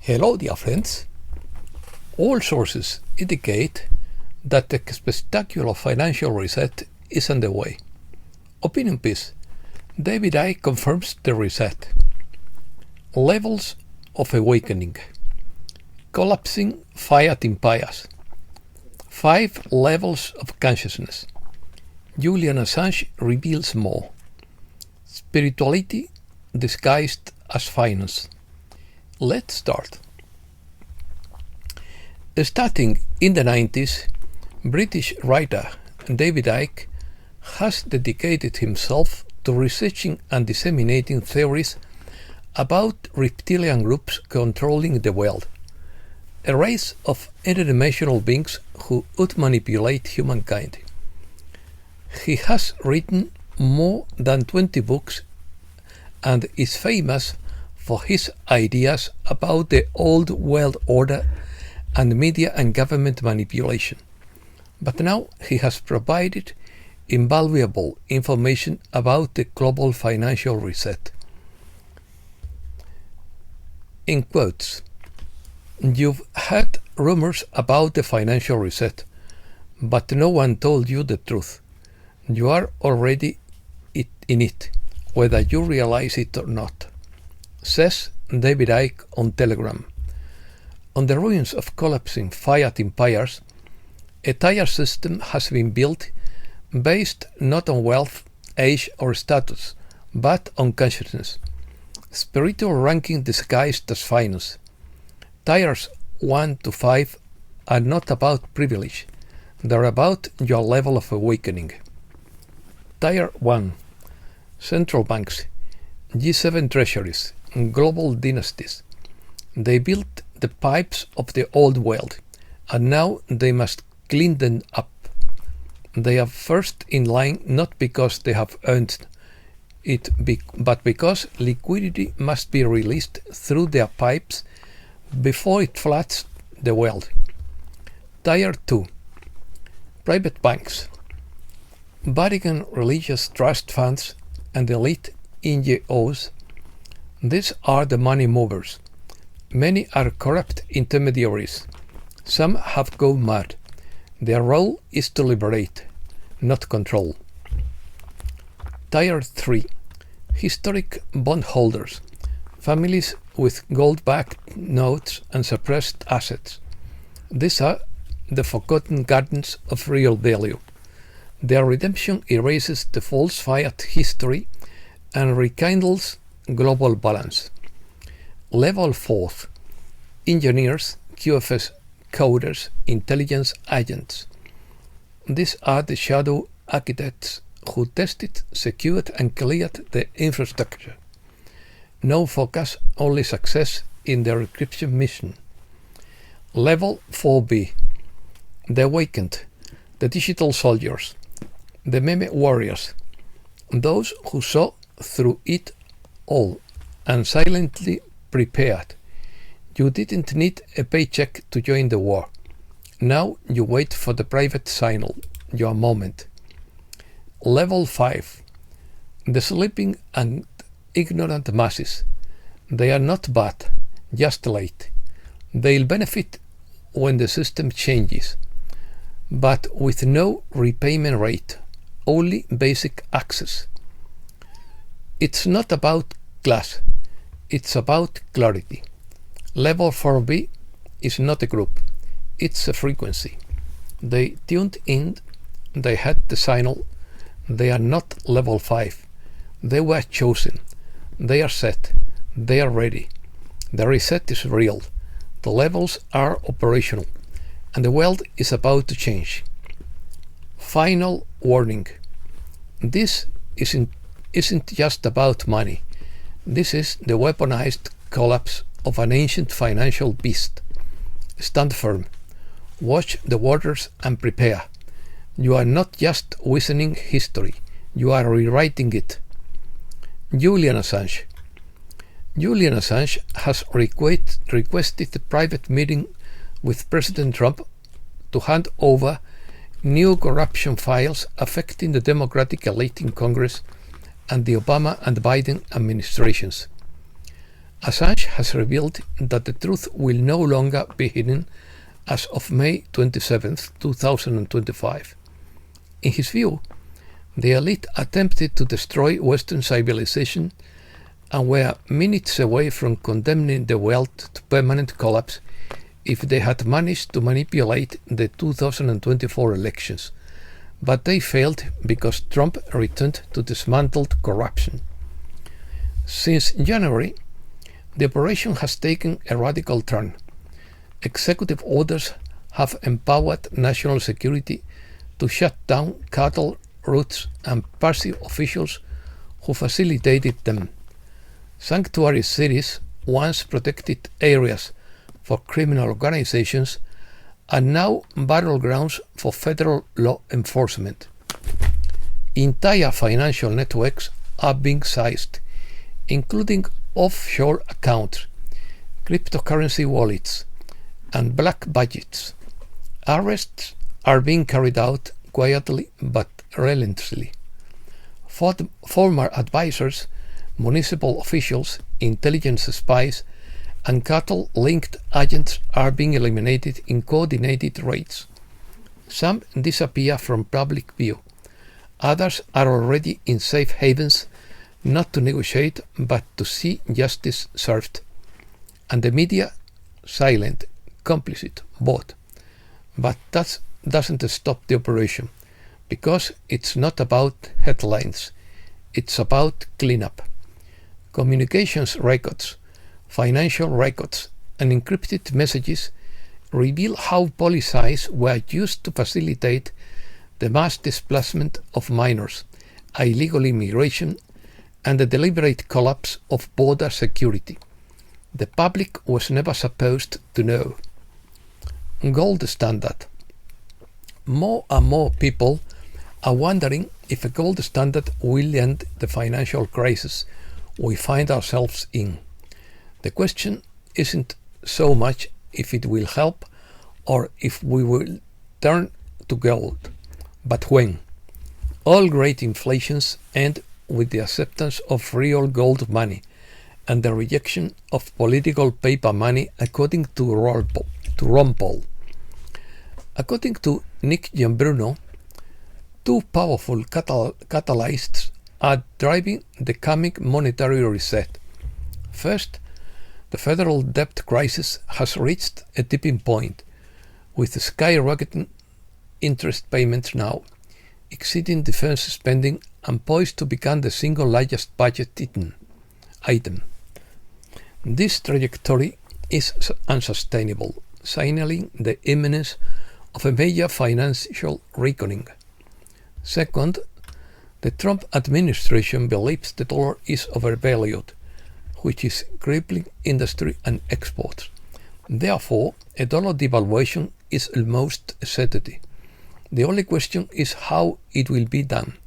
Hello, dear friends. All sources indicate that the spectacular financial reset is underway. Opinion piece. David Icke confirms the reset. Levels of awakening. Collapsing fiat empires. 5 levels of consciousness. Julian Assange reveals more. Spirituality disguised as finance. Let's start. Starting in the 90s, British writer David Icke has dedicated himself to researching and disseminating theories about reptilian groups controlling the world, a race of interdimensional beings who would manipulate humankind. He has written more than 20 books and is famous for his ideas about the old world order and media and government manipulation. But now he has provided invaluable information about the global financial reset. In quotes, "You've heard rumors about the financial reset, but no one told you the truth. You are already in it, whether you realize it or not," says David Icke on Telegram. On the ruins of collapsing fiat empires, a tire system has been built based not on wealth, age or status, but on consciousness. Spiritual ranking disguised as finance. Tiers 1 to 5 are not about privilege, they're about your level of awakening. Tier 1. Central banks, G7 treasuries, global dynasties. They built the pipes of the old world, and now they must clean them up. They are first in line not because they have earned it, but because liquidity must be released through their pipes before it floods the world. Tier 2. Private banks, Vatican religious trust funds, and elite NGOs. These are the money movers. Many are corrupt intermediaries. Some have gone mad. Their role is to liberate, not control. Tier 3. Historic bondholders, families with gold-backed notes and suppressed assets. These are the forgotten gardens of real value. Their redemption erases the false fiat history and rekindles global balance. Level 4. Engineers, QFS coders, intelligence agents. These are the shadow architects who tested, secured and cleared the infrastructure. No focus, only success in their encryption mission. Level 4B. The awakened, the digital soldiers, the meme warriors, those who saw through it all and silently prepared. You didn't need a paycheck to join the war. Now you wait for the private signal, your moment. Level 5. The sleeping and ignorant masses. They are not bad, just late. They'll benefit when the system changes, but with no repayment rate, only basic access. It's not about class, it's about clarity. Level 4B is not a group, it's a frequency. They tuned in, they had the signal, they are not level 5. They were chosen, they are set, they are ready. The reset is real, the levels are operational, and the world is about to change. Final warning. This isn't just about money. This is the weaponized collapse of an ancient financial beast. Stand firm. Watch the waters and prepare. You are not just witnessing history, you are rewriting it. Julian Assange. Julian Assange has requested a private meeting with President Trump to hand over new corruption files affecting the Democratic elite in Congress and the Obama and Biden administrations. Assange has revealed that the truth will no longer be hidden as of May 27, 2025. In his view, the elite attempted to destroy Western civilization and were minutes away from condemning the world to permanent collapse if they had managed to manipulate the 2024 elections, but they failed because Trump returned to dismantled corruption. Since January, the operation has taken a radical turn. Executive orders have empowered national security to shut down cattle routes and passive officials who facilitated them. Sanctuary cities, once protected areas for criminal organizations, are now battlegrounds for federal law enforcement. Entire financial networks are being seized, including offshore accounts, cryptocurrency wallets, and black budgets. Arrests are being carried out quietly but relentlessly. Former advisors, municipal officials, intelligence spies, and cattle-linked agents are being eliminated in coordinated raids. Some disappear from public view. Others are already in safe havens, not to negotiate but to see justice served. And the media, silent, complicit, both. But that doesn't stop the operation, because it's not about headlines, it's about cleanup. Communications records, financial records, and encrypted messages reveal how policies were used to facilitate the mass displacement of minors, illegal immigration, and the deliberate collapse of border security. The public was never supposed to know. Gold standard. More and more people are wondering if a gold standard will end the financial crisis we find ourselves in. The question isn't so much if it will help or if we will turn to gold, but when. All great inflations end with the acceptance of real gold money and the rejection of political paper money, according to Ron Paul. According to Nick Giambruno, two powerful catalysts are driving the coming monetary reset. First, the federal debt crisis has reached a tipping point, with skyrocketing interest payments now, exceeding defense spending and poised to become the single largest budget item. This trajectory is unsustainable, signaling the imminence of a major financial reckoning. Second, the Trump administration believes the dollar is overvalued, which is crippling industry and exports. Therefore, a dollar devaluation is almost a certainty. The only question is how it will be done,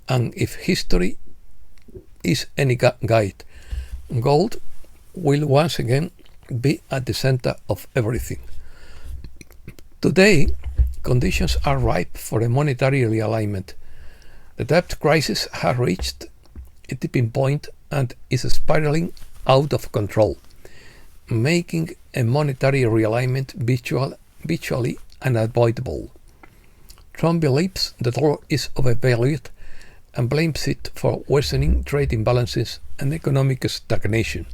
and if history is any guide, gold will once again be at the center of everything. Today, conditions are ripe for a monetary realignment. The debt crisis has reached a tipping point and is spiraling out of control, making a monetary realignment virtually unavoidable. Trump believes the dollar is overvalued and blames it for worsening trade imbalances and economic stagnation.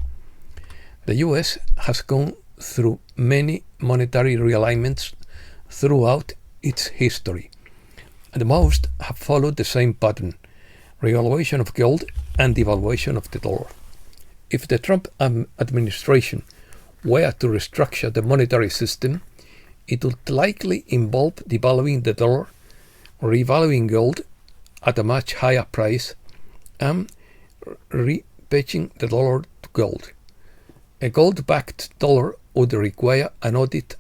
The US has gone through many monetary realignments throughout its history, and most have followed the same pattern: revaluation of gold and devaluation of the dollar. If the Trump administration were to restructure the monetary system, it would likely involve devaluing the dollar, revaluing gold at a much higher price, and repatching the dollar to gold. A gold-backed dollar would require an audit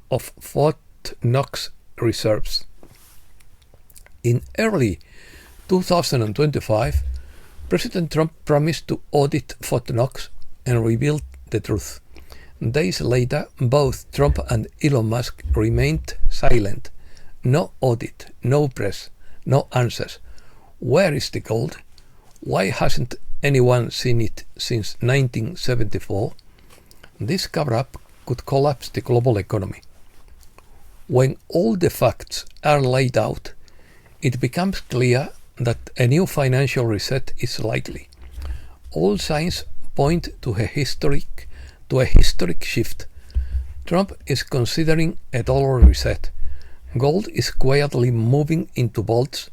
of Fort Knox reserves. In early 2025, President Trump promised to audit Fort Knox and revealed the truth. Days later, both Trump and Elon Musk remained silent. No audit, no press, no answers. Where is the gold? Why hasn't anyone seen it since 1974? This cover-up could collapse the global economy. When all the facts are laid out, it becomes clear that a new financial reset is likely. All signs point to a historic shift. Trump is considering a dollar reset. Gold is quietly moving into vaults,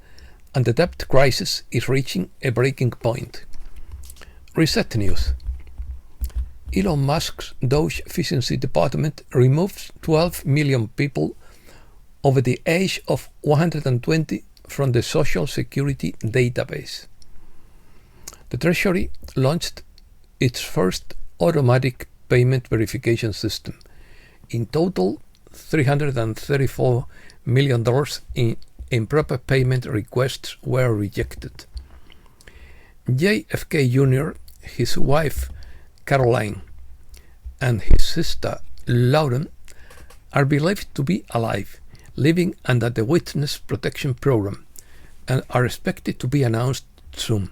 and the debt crisis is reaching a breaking point. Reset news. Elon Musk's Doge efficiency department removes 12 million people over the age of 120 from the Social Security database. The Treasury launched its first automatic payment verification system. In total, $334 million in improper payment requests were rejected. JFK Jr., his wife Caroline, and his sister Lauren are believed to be alive, living under the Witness Protection Program, and are expected to be announced soon.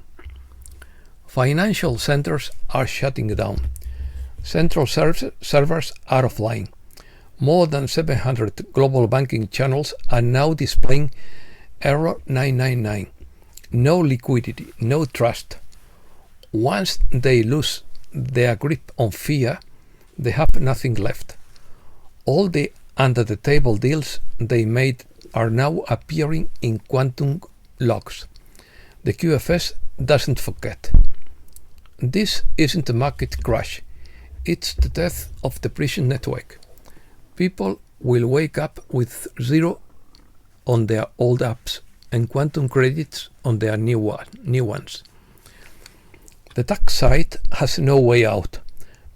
Financial centers are shutting down. Central servers are offline. More than 700 global banking channels are now displaying error 999. No liquidity, no trust. Once they lose their grip on fiat, they have nothing left. All the under-the-table deals they made are now appearing in quantum logs. The QFS doesn't forget. This isn't a market crash. It's the death of the prison network. People will wake up with zero on their old apps and quantum credits on their new ones. The dark side has no way out.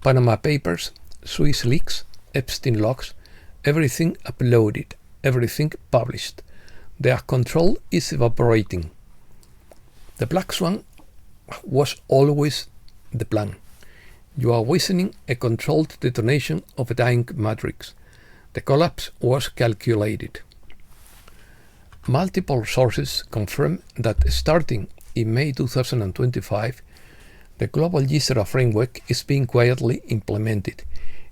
Panama Papers, Swiss leaks, Epstein logs, everything uploaded, everything published. Their control is evaporating. The black swan was always the plan. You are witnessing a controlled detonation of a dying matrix. The collapse was calculated. Multiple sources confirm that starting in May 2025, the global GISRA framework is being quietly implemented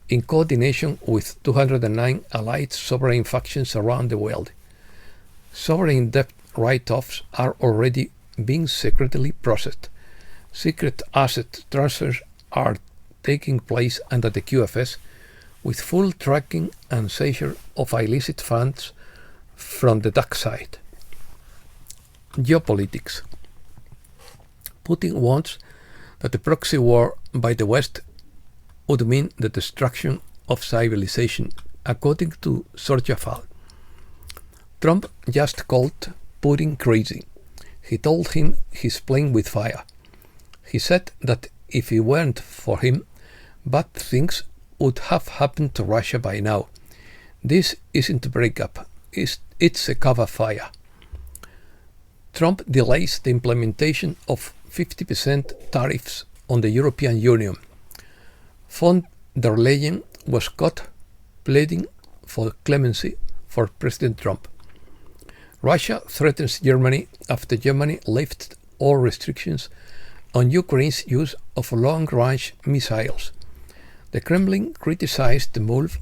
in coordination with 209 allied sovereign factions around the world. Sovereign debt write-offs are already being secretly processed. Secret asset transfers are taking place under the QFS, with full tracking and seizure of illicit funds from the dark side. Geopolitics. Putin wants that the proxy war by the West would mean the destruction of civilization, according to Sorjafal. Trump just called Putin crazy. He told him he's playing with fire. He said that if it weren't for him, bad things would have happened to Russia by now. This isn't a breakup, it's a cover fire. Trump delays the implementation of 50% tariffs on the European Union. Von der Leyen was caught pleading for clemency for President Trump. Russia threatens Germany after Germany lifted all restrictions on Ukraine's use of long-range missiles. The Kremlin criticized the move,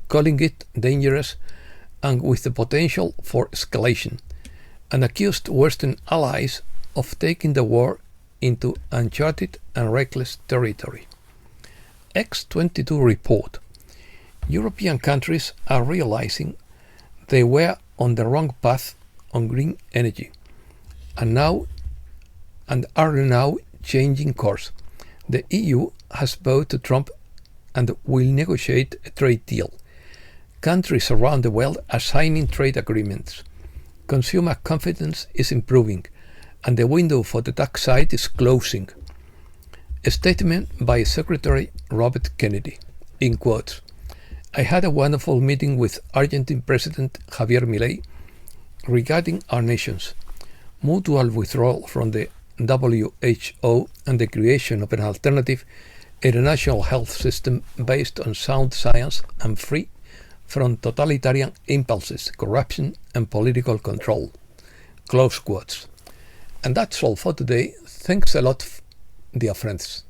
calling it dangerous and with the potential for escalation, and accused Western allies of taking the war into uncharted and reckless territory. X22 report. European countries are realizing they were on the wrong path on green energy and are now changing course. The EU has bowed to Trump and will negotiate a trade deal. Countries around the world are signing trade agreements. Consumer confidence is improving, and the window for the dark side is closing. A statement by Secretary Robert Kennedy, in quotes, "I had a wonderful meeting with Argentine President Javier Milei regarding our nations, mutual withdrawal from the WHO and the creation of an alternative international health system based on sound science and free from totalitarian impulses, corruption and political control." Close quotes. And that's all for today. Thanks a lot, dear friends.